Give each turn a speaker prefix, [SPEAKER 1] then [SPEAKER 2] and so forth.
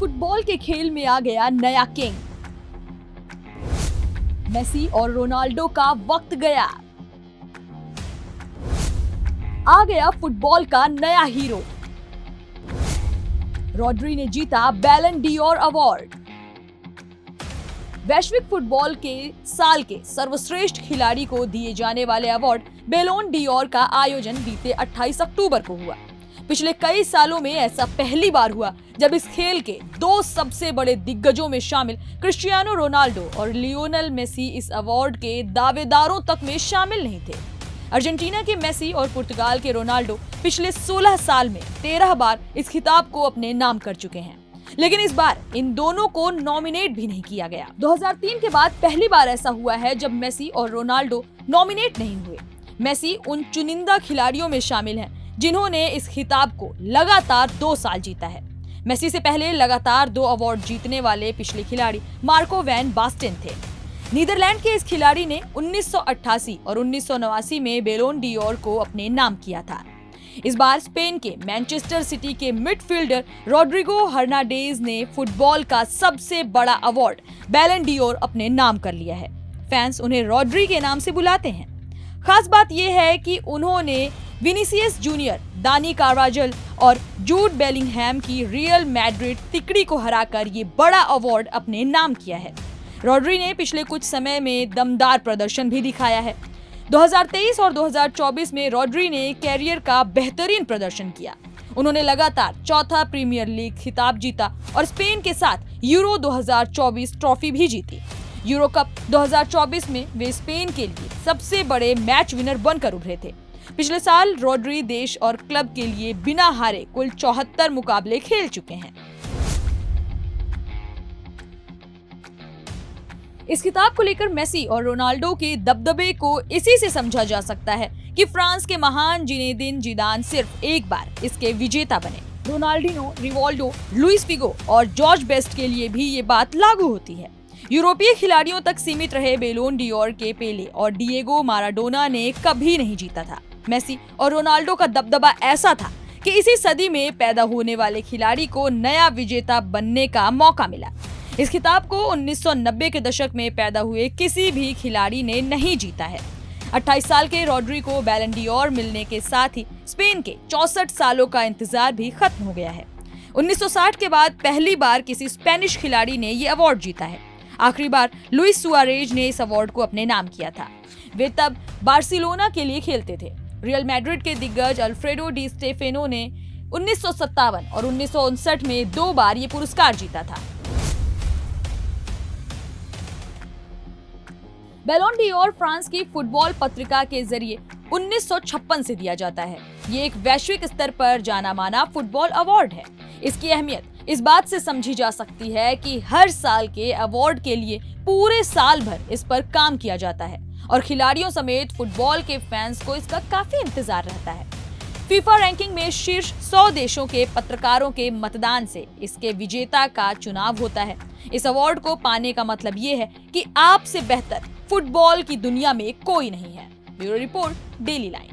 [SPEAKER 1] Football के खेल में आ गया नया किंग। मेसी और रोनाल्डो का वक्त गया। आ गया फुटबॉल का नया हीरो। रॉड्री ने जीता बैलन डी'ओर अवार्ड। वैश्विक फुटबॉल के साल के सर्वश्रेष्ठ खिलाड़ी को दिए जाने वाले अवार्ड बैलोन डी'ओर का आयोजन बीते 28 अक्टूबर को हुआ। पिछले कई सालों में ऐसा पहली बार हुआ जब इस खेल के दो सबसे बड़े दिग्गजों में शामिल क्रिस्टियानो रोनाल्डो और लियोनेल मेसी इस अवार्ड के दावेदारों तक में शामिल नहीं थे। अर्जेंटीना के मेसी और पुर्तगाल के रोनाल्डो पिछले 16 साल में 13 बार इस खिताब को अपने नाम कर चुके हैं, लेकिन इस बार इन दोनों को नॉमिनेट भी नहीं किया गया। 2003 के बाद पहली बार ऐसा हुआ है जब मेसी और रोनाल्डो नॉमिनेट नहीं हुए। मेसी उन चुनिंदा खिलाड़ियों में शामिल हैं जिन्होंने इस खिताब को लगातार 2 साल जीता है। मेसी से पहले लगातार 2 अवार्ड जीतने वाले पिछले खिलाड़ी मार्को वैन बास्टेन थे। नीदरलैंड के इस खिलाड़ी ने 1988 और 1989 में बैलोन डी'ओर को अपने नाम किया था। इस बार स्पेन के मैनचेस्टर सिटी के मिडफील्डर रॉड्रिगो हर्नांडेज ने फुटबॉल का सबसे बड़ा अवार्ड बैलन डी'ओर अपने नाम कर लिया है। फैंस उन्हें रॉड्री के नाम से बुलाते हैं। खास बात यह है कि उन्होंने विनीसियस जूनियर, दानी कार्वाजल और जूड बेलिंगहैम की रियल मैड्रिड तिकड़ी को हराकर ये बड़ा अवार्ड अपने नाम किया है। रॉड्री ने पिछले कुछ समय में दमदार प्रदर्शन भी दिखाया है। 2023 और 2024 में रॉड्री ने कैरियर का बेहतरीन प्रदर्शन किया। उन्होंने लगातार चौथा प्रीमियर लीग खिताब जीता और स्पेन के साथ यूरो 2024 ट्रॉफी भी जीती। यूरो कप 2024 में वे स्पेन के लिए सबसे बड़े मैच विनर बनकर उभरे थे। पिछले साल रॉड्री देश और क्लब के लिए बिना हारे कुल 74 मुकाबले खेल चुके हैं। इस खिताब को लेकर मेसी और रोनाल्डो के दबदबे को इसी से समझा जा सकता है कि फ्रांस के महान जिनेदिन जिदान सिर्फ एक बार इसके विजेता बने। रोनाल्डिनो, रिवाल्डो, लुइस फिगो और जॉर्ज बेस्ट के लिए भी ये बात लागू होती है। यूरोपीय खिलाड़ियों तक सीमित रहे बैलोन डी'ओर के पेले और डिएगो माराडोना ने कभी नहीं जीता था। मेसी और रोनाल्डो का दबदबा ऐसा था कि इसी सदी में पैदा होने वाले खिलाड़ी को नया विजेता बनने का मौका मिला। इस खिताब को 1990 के दशक में पैदा हुए किसी भी खिलाड़ी ने नहीं जीता है। 28 साल के रॉड्री को बैलन डी'ओर मिलने के साथ ही स्पेन के 64 सालों का इंतजार भी खत्म हो गया है। 1960 के बाद पहली बार किसी स्पेनिश खिलाड़ी ने ये अवार्ड जीता है। आखिरी बार लुइस सुआरेज ने इस अवार्ड को अपने नाम किया था। वे तब बार्सिलोना के लिए खेलते थे। रियल मैड्रिड के दिग्गज अल्फ्रेडो डी स्टेफेनो ने 1957 और 1959 में 2 बार ये पुरस्कार जीता था। बैलोन डी'ओर फ्रांस की फुटबॉल पत्रिका के जरिए 1956 से दिया जाता है। ये एक वैश्विक स्तर पर जाना माना फुटबॉल अवार्ड है। इसकी अहमियत इस बात से समझी जा सकती है कि हर साल के अवार्ड के लिए पूरे साल भर इस पर काम किया जाता है और खिलाड़ियों समेत फुटबॉल के फैंस को इसका काफी इंतजार रहता है। फीफा रैंकिंग में शीर्ष 100 देशों के पत्रकारों के मतदान से इसके विजेता का चुनाव होता है। इस अवार्ड को पाने का मतलब ये है कि आपसे बेहतर फुटबॉल की दुनिया में कोई नहीं है। Bureau report, daily line.